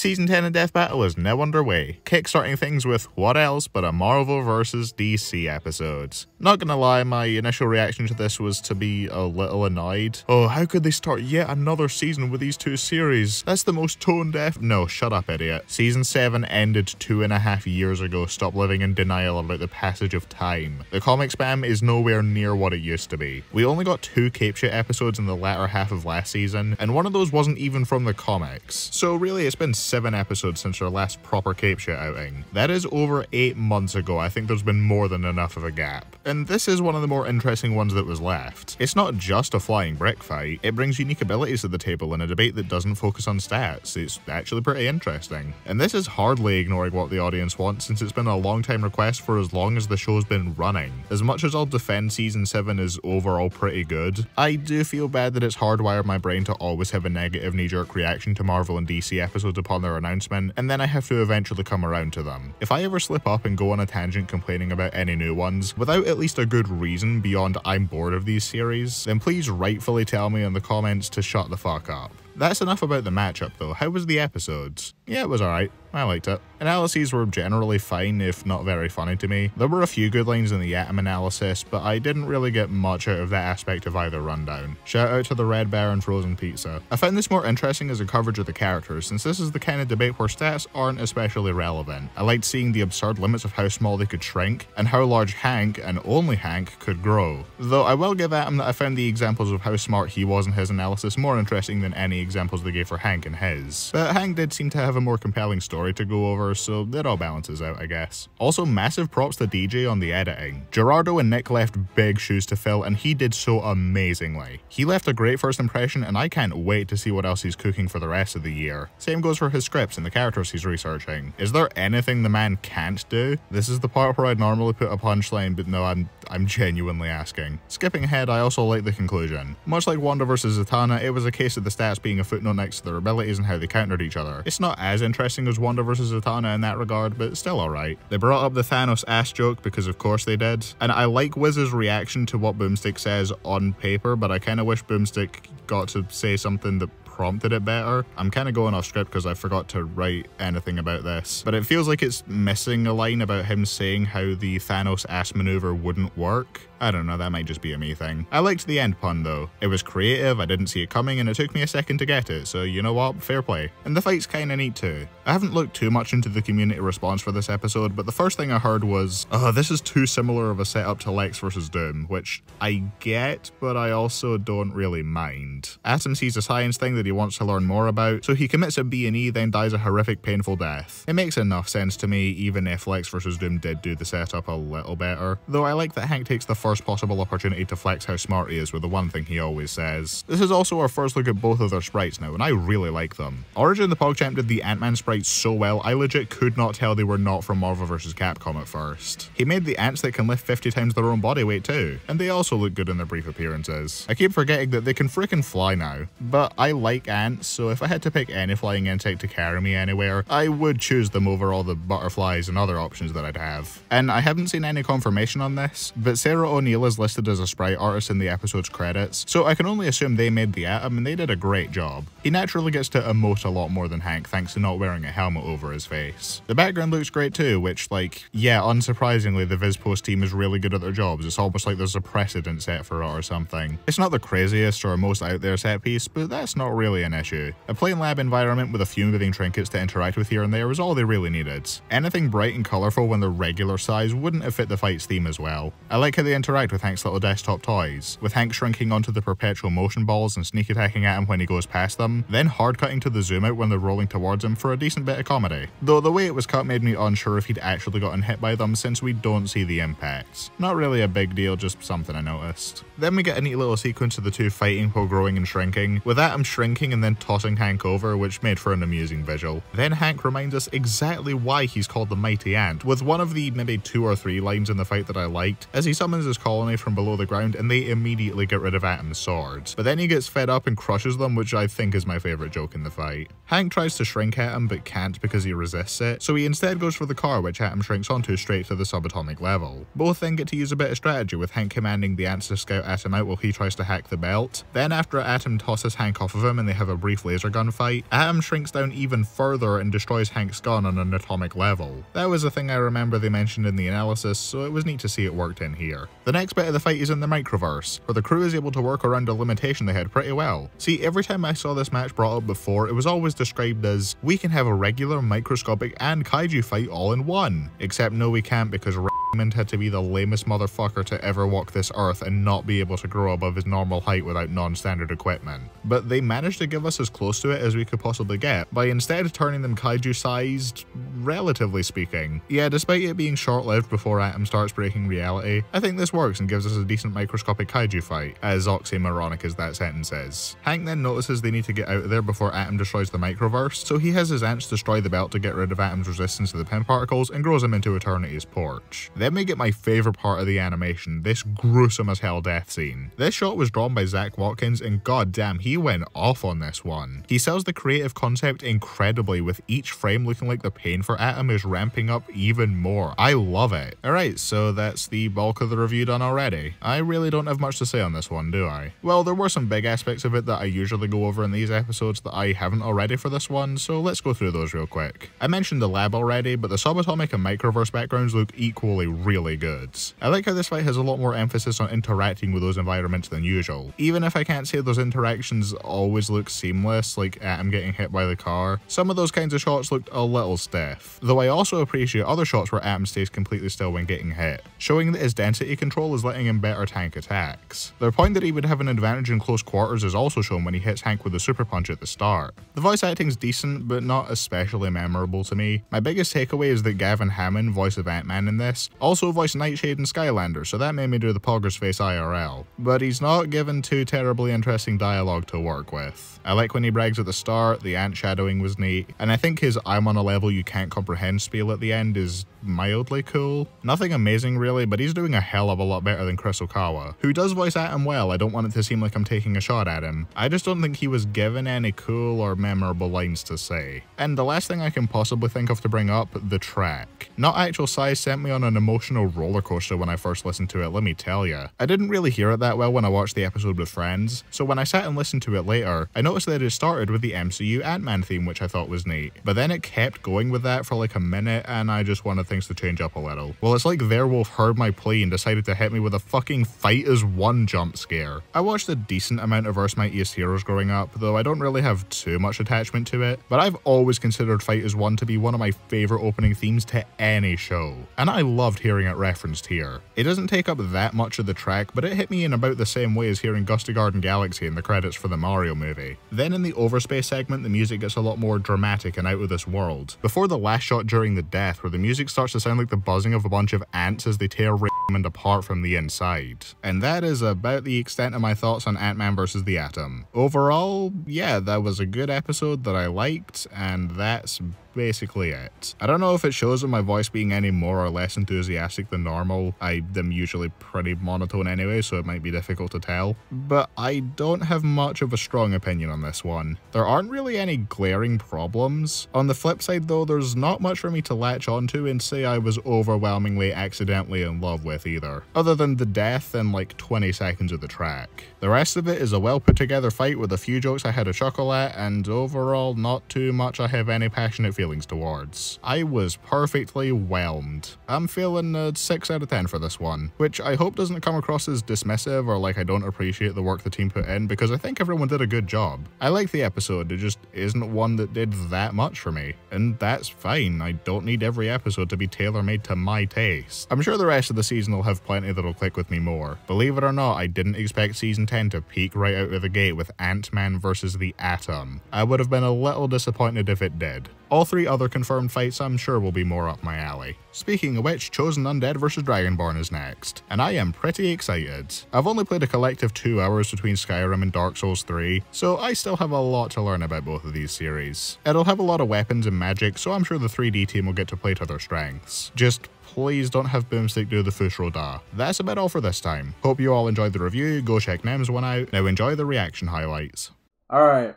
Season 10 of Death Battle is now underway, kickstarting things with what else but a Marvel vs DC episode. Not gonna lie, my initial reaction to this was to be a little annoyed. Oh, how could they start yet another season with these two series? That's the most tone-deaf— No, shut up, idiot. Season 7 ended 2.5 years ago. Stop living in denial about the passage of time. The comic spam is nowhere near what it used to be. We only got 2 capeshit episodes in the latter half of last season, and one of those wasn't even from the comics. So really, it's been 7 episodes since our last proper capeshit outing. That is over 8 months ago. I think there's been more than enough of a gap. And this is one of the more interesting ones that was left. It's not just a flying brick fight, it brings unique abilities to the table in a debate that doesn't focus on stats. It's actually pretty interesting. And this is hardly ignoring what the audience wants, since it's been a long time request for as long as the show's been running. As much as I'll defend Season 7 is overall pretty good, I do feel bad that it's hardwired my brain to always have a negative knee-jerk reaction to Marvel and DC episodes upon their announcement, and then I have to eventually come around to them. If I ever slip up and go on a tangent complaining about any new ones, without at least a good reason beyond I'm bored of these series, then please rightfully tell me in the comments to shut the fuck up. That's enough about the matchup though. How was the episodes? Yeah, it was alright. I liked it. Analyses were generally fine, if not very funny to me. There were a few good lines in the Atom analysis, but I didn't really get much out of that aspect of either rundown. Shout out to the Red Baron Frozen Pizza. I found this more interesting as a coverage of the characters, since this is the kind of debate where stats aren't especially relevant. I liked seeing the absurd limits of how small they could shrink, and how large Hank, and only Hank, could grow. Though I will give Atom that I found the examples of how smart he was in his analysis more interesting than any examples they gave for Hank in his. But Hank did seem to have a more compelling story to go over, so it all balances out, I guess. Also, massive props to DJ on the editing. Gerardo and Nick left big shoes to fill, and he did so amazingly. He left a great first impression, and I can't wait to see what else he's cooking for the rest of the year. Same goes for his scripts and the characters he's researching. Is there anything the man can't do? This is the part where I'd normally put a punchline, but no, I'm genuinely asking. Skipping ahead, I also like the conclusion. Much like Wanda vs Zatanna, it was a case of the stats being a footnote next to their abilities and how they countered each other. It's not as interesting as Wanda vs Zatanna in that regard, but still alright. They brought up the Thanos ass joke because of course they did, and I like Wiz's reaction to what Boomstick says on paper, but I kinda wish Boomstick got to say something that prompted it better. I'm kind of going off script because I forgot to write anything about this, but it feels like it's missing a line about him saying how the Thanos ass maneuver wouldn't work. I don't know, that might just be a me thing. I liked the end pun though. It was creative, I didn't see it coming, and it took me a second to get it, so you know what, fair play. And the fight's kinda neat too. I haven't looked too much into the community response for this episode, but the first thing I heard was, oh, this is too similar of a setup to Lex vs Doom, which I get, but I also don't really mind. Atom sees a science thing that he wants to learn more about, so he commits a B&E, then dies a horrific, painful death. It makes enough sense to me, even if Lex vs Doom did do the setup a little better. Though I like that Hank takes the first possible opportunity to flex how smart he is with the one thing he always says. This is also our first look at both of their sprites now, and I really like them. Origin the PogChamp did the Ant-Man sprites so well, I legit could not tell they were not from Marvel vs Capcom at first. He made the ants that can lift 50 times their own body weight too, and they also look good in their brief appearances. I keep forgetting that they can freaking fly now, but I like ants, so if I had to pick any flying insect to carry me anywhere, I would choose them over all the butterflies and other options that I'd have. And I haven't seen any confirmation on this, but Sarah O'Neill is listed as a sprite artist in the episode's credits, so I can only assume they made the Atom and they did a great job. He naturally gets to emote a lot more than Hank thanks to not wearing a helmet over his face. The background looks great too, which, like, yeah, unsurprisingly the VizPost team is really good at their jobs. It's almost like there's a precedent set for it or something. It's not the craziest or most out there set piece, but that's not really an issue. A plain lab environment with a few moving trinkets to interact with here and there is all they really needed. Anything bright and colourful when they're regular size wouldn't have fit the fight's theme as well. I like how they interact with Hank's little desktop toys, with Hank shrinking onto the perpetual motion balls and sneak attacking at him when he goes past them, then hard cutting to the zoom out when they're rolling towards him for a decent bit of comedy. Though the way it was cut made me unsure if he'd actually gotten hit by them since we don't see the impacts. Not really a big deal, just something I noticed. Then we get a neat little sequence of the two fighting while growing and shrinking, with Atom shrinking and then tossing Hank over, which made for an amusing visual. Then Hank reminds us exactly why he's called the Mighty Ant, with one of the maybe 2 or 3 lines in the fight that I liked, as he summons a his colony from below the ground and they immediately get rid of Atom's sword. But then he gets fed up and crushes them, which I think is my favourite joke in the fight. Hank tries to shrink Atom but can't because he resists it, so he instead goes for the car, which Atom shrinks onto straight to the subatomic level. Both then get to use a bit of strategy, with Hank commanding the ants to scout Atom out while he tries to hack the belt. Then after Atom tosses Hank off of him and they have a brief laser gun fight, Atom shrinks down even further and destroys Hank's gun on an atomic level. That was a thing I remember they mentioned in the analysis, so it was neat to see it worked in here. The next bit of the fight is in the microverse, where the crew is able to work around a limitation they had pretty well. See, every time I saw this match brought up before, it was always described as, we can have a regular, microscopic, and kaiju fight all in one. Except no, we can't, because Raymond had to be the lamest motherfucker to ever walk this earth and not be able to grow above his normal height without non-standard equipment. But they managed to give us as close to it as we could possibly get, by instead turning them kaiju-sized, relatively speaking. Yeah, despite it being short-lived before Atom starts breaking reality, I think this works and gives us a decent microscopic kaiju fight, as oxymoronic as that sentence is. Hank then notices they need to get out of there before Atom destroys the microverse, so he has his ants destroy the belt to get rid of Atom's resistance to the pin particles and grows him into Eternity's porch. Then we get my favourite part of the animation, this gruesome as hell death scene. This shot was drawn by Zach Watkins and goddamn, he went off on this one. He sells the creative concept incredibly, with each frame looking like the pain for Atom is ramping up even more. I love it. Alright, so that's the bulk of the review done already. I really don't have much to say on this one, do I? Well, there were some big aspects of it that I usually go over in these episodes that I haven't already for this one, so let's go through those real quick. I mentioned the lab already, but the subatomic and microverse backgrounds look equally really good. I like how this fight has a lot more emphasis on interacting with those environments than usual. Even if I can't say those interactions always look seamless, like Atom getting hit by the car, some of those kinds of shots looked a little stiff. Though I also appreciate other shots where Atom stays completely still when getting hit, showing that his density control is letting him better tank attacks. Their point that he would have an advantage in close quarters is also shown when he hits Hank with a super punch at the start. The voice acting's decent, but not especially memorable to me. My biggest takeaway is that Gavin Hammond, voice of Ant-Man in this, also voiced Nightshade and Skylander, so that made me do the Pogger's face IRL. But he's not given too terribly interesting dialogue to work with. I like when he brags at the start, the ant shadowing was neat, and I think his I'm on a level you can't comprehend spiel at the end is mildly cool. Nothing amazing really, but he's doing a hell of a lot better than Chris Okawa, who does voice Atom well. I don't want it to seem like I'm taking a shot at him. I just don't think he was given any cool or memorable lines to say. And the last thing I can possibly think of to bring up, the track. Not Actual Size sent me on an emotional roller coaster when I first listened to it, let me tell ya. I didn't really hear it that well when I watched the episode with friends, so when I sat and listened to it later, I noticed that it started with the MCU Ant-Man theme, which I thought was neat. But then it kept going with that for like a minute, and I just wanted things to change up a little. Well, it's like Werewolf heard my plea and decided to hit me with a fucking fight as one jump scare. I watched a decent amount of Earth's Mightiest Heroes growing up, though I don't really have too much attachment to it, but I've always considered Fight as One to be one of my favourite opening themes to any show, and I loved hearing it referenced here. It doesn't take up that much of the track, but it hit me in about the same way as hearing Gusty Garden Galaxy in the credits for the Mario movie. Then in the Overspace segment, the music gets a lot more dramatic and out of this world, before the last shot during the death, where the music starts to sound like the buzzing of a bunch of ants as they tear Raymond apart from the inside. And that is about the extent of my thoughts on Ant-Man vs. the Atom. Overall, yeah, that was a good episode that I liked, and that's basically it. I don't know if it shows in my voice being any more or less enthusiastic than normal. I am usually pretty monotone anyway, so it might be difficult to tell. But I don't have much of a strong opinion on this one. There aren't really any glaring problems. On the flip side though, there's not much for me to latch onto and say I was overwhelmingly accidentally in love with either, other than the death and like 20 seconds of the track. The rest of it is a well put together fight with a few jokes I had a chuckle at, and overall not too much I have any passionate feelings towards. I was perfectly whelmed. I'm feeling a 6 out of 10 for this one, which I hope doesn't come across as dismissive or like I don't appreciate the work the team put in, because I think everyone did a good job. I like the episode, it just isn't one that did that much for me, and that's fine. I don't need every episode to be tailor-made to my taste. I'm sure the rest of the season will have plenty that'll click with me more. Believe it or not, I didn't expect season 10 to peak right out of the gate with Ant-Man vs. the Atom. I would have been a little disappointed if it did. All 3 other confirmed fights I'm sure will be more up my alley. Speaking of which, Chosen Undead vs Dragonborn is next, and I am pretty excited. I've only played a collective 2 hours between Skyrim and Dark Souls 3, so I still have a lot to learn about both of these series. It'll have a lot of weapons and magic, so I'm sure the 3D team will get to play to their strengths. Just please don't have Boomstick do the Fusro Da. That's about all for this time. Hope you all enjoyed the review, go check Nem's one out. Now enjoy the reaction highlights. Alright.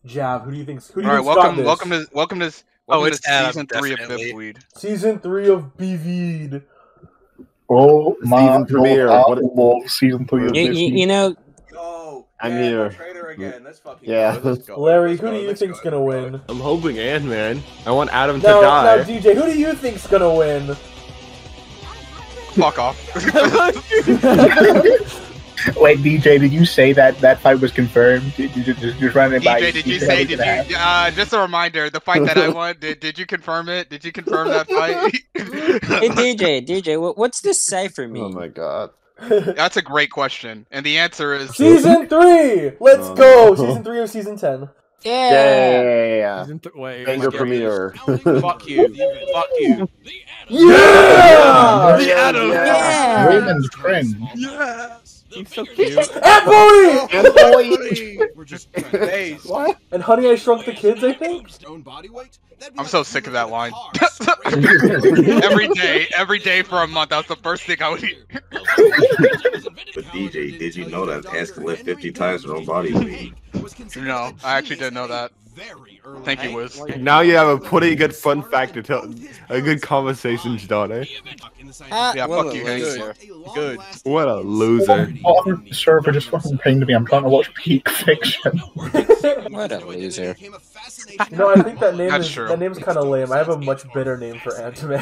Jav, who do you think's got this? Welcome to season 3 of Bibweed. Season 3 of Bivweed. Oh my season premiere. Lord, season 3 of this. You know, I'm here. Again. Let's fucking go. Larry, who do you think's gonna win? I'm hoping Ant-Man. I want Adam to Now, die. DJ, who do you think's gonna win? Fuck off. Wait, DJ, did you say that fight was confirmed? Did you just run it by? DJ, did you say? Just a reminder, the fight that I won. Did you confirm it? Did you confirm that fight? hey DJ, what's this cipher mean? Oh my god. That's a great question, and the answer is Season 3. Let's go. Season 3 of season 10. Yeah. Wait, Banger premiere. Fuck you. Fuck you. Yeah. The Adam. Yeah. Raymond's friend. Yes. He's so cute. And Bowie. We're just what? And Honey, I Shrunk the Kids, I think. I'm so sick of that line. every day for a month. That was the first thing I would eat. But DJ, did you know that ants can lift 50 times their own body weight? No, I actually didn't know that. Thank you, Wiz. Now you have a pretty good fun fact to tell, a good conversation starter. Yeah, fuck you, Hank. Good. What a loser. Oh, server just fucking pinged me. I'm trying to watch Peak Fiction. What a loser. No, I think that name That's is true. that name's kind of lame. I have a much better name for Ant-Man.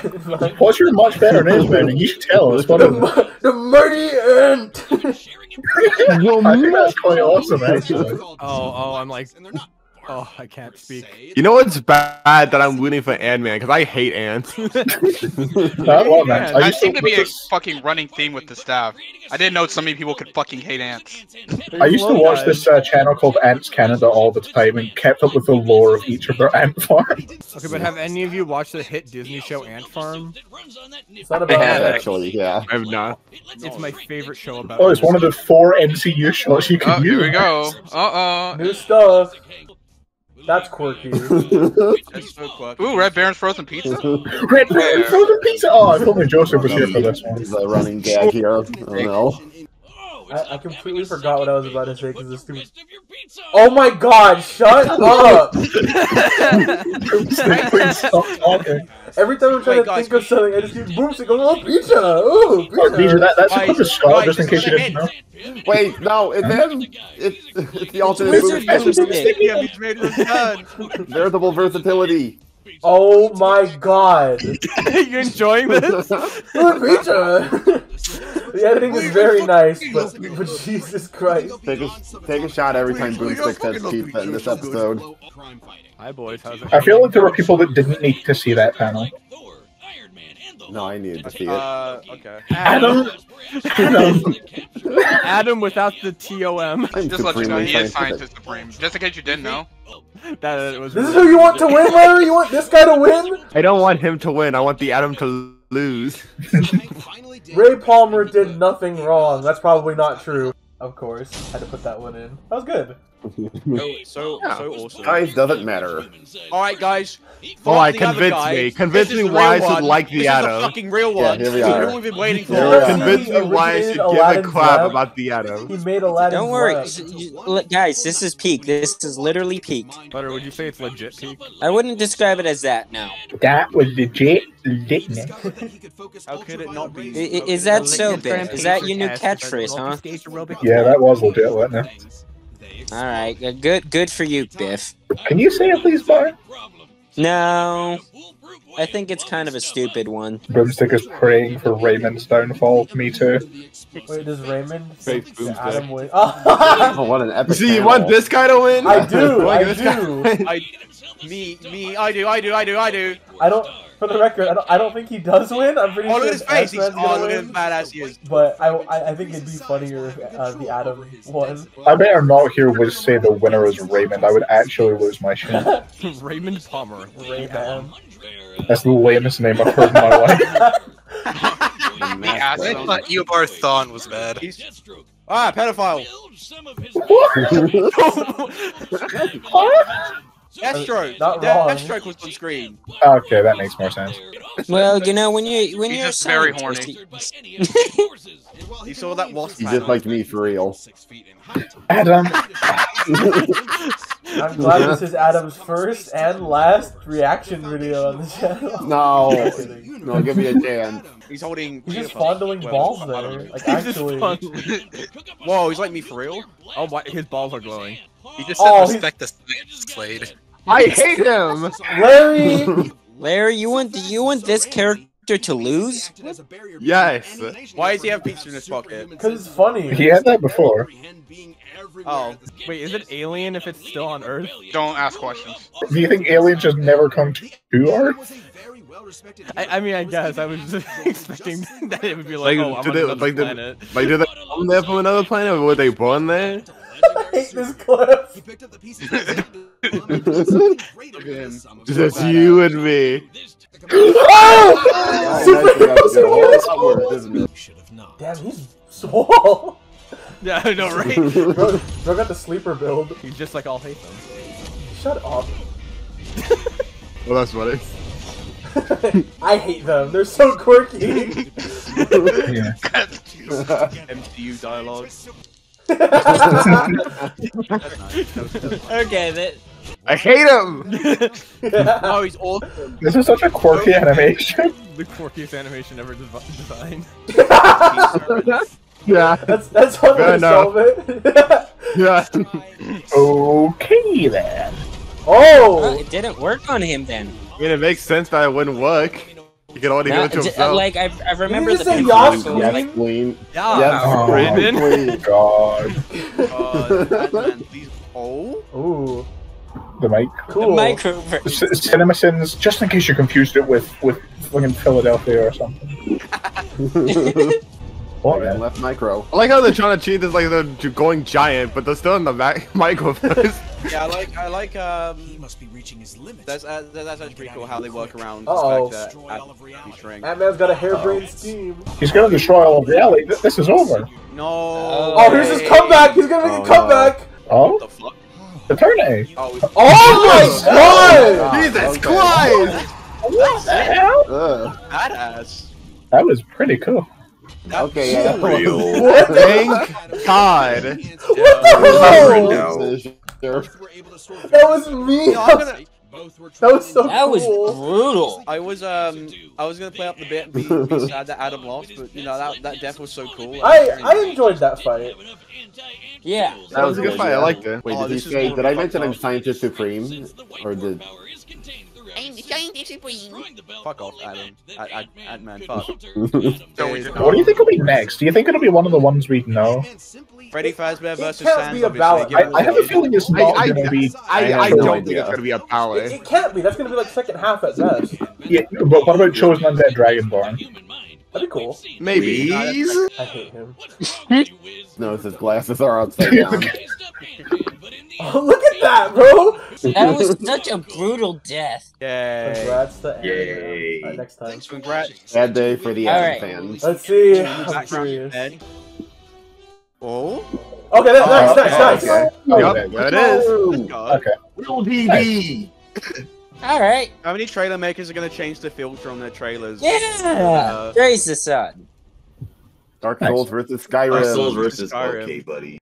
What's your much better name, man? You should tell us. What The Mighty Ant. I think that's quite awesome, actually. Oh, I'm like, oh, I can't speak. You know what's bad that I'm rooting for Ant-Man because I hate ants. That seemed to be a fucking running theme with the staff. I didn't know so many people could fucking hate ants. I used to watch this channel called Ants Canada all the time and kept up with the lore of each of their ant farms. Okay, but have any of you watched the hit Disney show Ant Farm? It's not about that. Actually, yeah. I have not. It's my favorite show about. Oh, it's one of the 4 MCU shows you can use. Here we go. New stuff. That's quirky. That's so quirky. Ooh, Red Baron's frozen pizza. Red Baron frozen pizza. Oh, I thought my Joseph was here for this one. The running gag here. Oh no. I completely forgot what I was about to say because it's stupid. Oh my god, shut up! Please stop talking. Every time I'm trying to think of something, I just keep Boomstick going, oh, pizza! Ooh, pizza! Oh, DJ, that's supposed to stop, just in case you didn't know. Wait, no, it's him. It's the alternate Wizard Boomstick. Veritable versatility. Oh my god! You enjoying this? Ooh, pizza! The editing is very nice, but Jesus Christ. Take a shot every time Boomstick says pizza in this episode. Hi boys, how's it? I feel like there were people that didn't need to see that panel. No, I needed to see it. Okay. Adam without the TOM. Just let you know, he is Scientist Supreme. Just in case you didn't know. This is who you want to win, Larry? You want this guy to win? I don't want him to win. I want the Adam to lose. Ray Palmer did nothing wrong. That's probably not true. Of course. Had to put that one in. That was good. So awesome. Size doesn't matter. Alright, guys. Alright, convince me why I should like the Adam. This is the fucking real one. Yeah, here we are. Who we've been waiting for. Convince me why I should give a crap about the Adam. He made Aladdin. Don't worry, guys. This is peak. This is literally peak. Butter, would you say it's legit peak? I wouldn't describe it as that. No. That was legit litness. How could it not be? Is that so, Biff? Is that your new catchphrase, huh? Yeah, that was legit litness. All right, good for you, Biff. Can you say it, please, Bar? No, I think it's kind of a stupid one. Boomstick is praying for Raymond's downfall. Me too. Wait, does Raymond Face say Boomstick. Adam win? Oh, what an epic See, you panel. want this guy to win? I do, Like I this do. guy? I do. I don't. For the record, I don't think he does win. I'm pretty sure Look at his face. Ant-Man's gonna Look at win. how badass he is. But I think it'd be funnier if the Adam won. I better not hear Wiz say the winner is Raymond. I would actually lose my shit. Raymond Palmer. Rayman. That's the lamest name I've heard in my life. I thought Eobard Thawne was bad. pedophile. Deathstroke. Not wrong. Deathstroke was on screen. Okay, that makes more sense. Well, you know, when you're He's a just very scientist, You saw that wasp He panel. just liked me for real. Adam. I'm glad this is Adam's first and last reaction video on the channel. No, I'm kidding. no, give me a chance. He's holding. He's just peanut butter. fondling Well, balls I don't there. know. Like, actually. Whoa, he's like me for real. Oh, my, his balls are glowing. He just said Oh, he's- respect the science, Slade. I hate him. Larry! Larry, you want this character to lose? Yes. Why does he have pizza in his pocket? Because it's funny. He had that before. Oh, Wait, is it alien if it's still on Earth? Don't ask questions. Do you think aliens just never come to Earth? I mean, I guess. I was just expecting that it would be like, oh, I'm on another planet. Like, did they come there from another planet, or were they born there? I hate this clip. Just you and me. Damn, he's swole. Yeah, I know, right? Bro got the sleeper build. He's just like all Haytham. Shut up. Well, that's funny. I hate them. They're so quirky. Yeah. MCU dialogue. Okay, that. I hate him. No, he's awesome. This is such a quirky animation. The quirkiest animation ever designed. Yeah. That's one way Fair to solve it. Yeah. Okay then. Oh! It didn't work on him then. I mean, it makes sense that it wouldn't work. He can only give it to himself. Like I remember Did the you say picture, Yas so it was Yes, like, Queen. Yeah, Yes, Oh, Brandon. Queen. God. Batman, please. Oh. Ooh. The mic. Cool. microverse. CinemaSins, just in case you confused it with fucking Philadelphia or something. What, man? Left micro. I like how they're trying to cheat this, like they're going giant, but they're still in the microverse. Yeah, I like that's actually pretty cool how they work around Uh-oh. the fact that he's shrink. Ant-Man's got a harebrained scheme. He's gonna destroy all of reality. This is over. No. Oh, here's his comeback! He's gonna make a comeback! Oh? What the fuck? Eternity. Oh, Oh my god! Jesus Christ! What the hell? badass. That was pretty cool. Okay, yeah. Real. Thank God. What the No. hell? That was me! That was so That was cool. brutal. I was gonna play up the bit and be sad that Adam lost, but you know that death was so cool. I enjoyed that fight. Yeah. That was a good fight. I liked it. Wait, Oh, did he this is say? one Did of I my mention I'm top- Scientist Supreme? Or did? I'm the scientist supreme. Fuck off, Adam. Ant-Man, fuck. What do you think will be next? Do you think it'll be one of the ones we know? Freddy Fazbear versus can't Sans, be a ballot. obviously. I have a feeling it's not gonna be. I have no don't think idea. it's gonna be a palette. It can't be. That's gonna be like second half at best. Yeah, but what about Chosen Undead Dragonborn? That'd be cool. Maybe. I hate him. No, his glasses are upside down. Oh, look at that, bro! That was such a brutal death. Yay. Congrats to Ant-Man. Yay. Alright, next time. Congrats. Bad day for the All Adam right. fans. Let's see. I'm Background curious. dead. Oh? Okay, nice. Yep, there it is. Okay. Real TV. All right. How many trailer makers are gonna change the filter on their trailers? Yeah. Praise the sun. Dark Souls versus Skyrim. Dark Souls versus Skyrim. okay, buddy.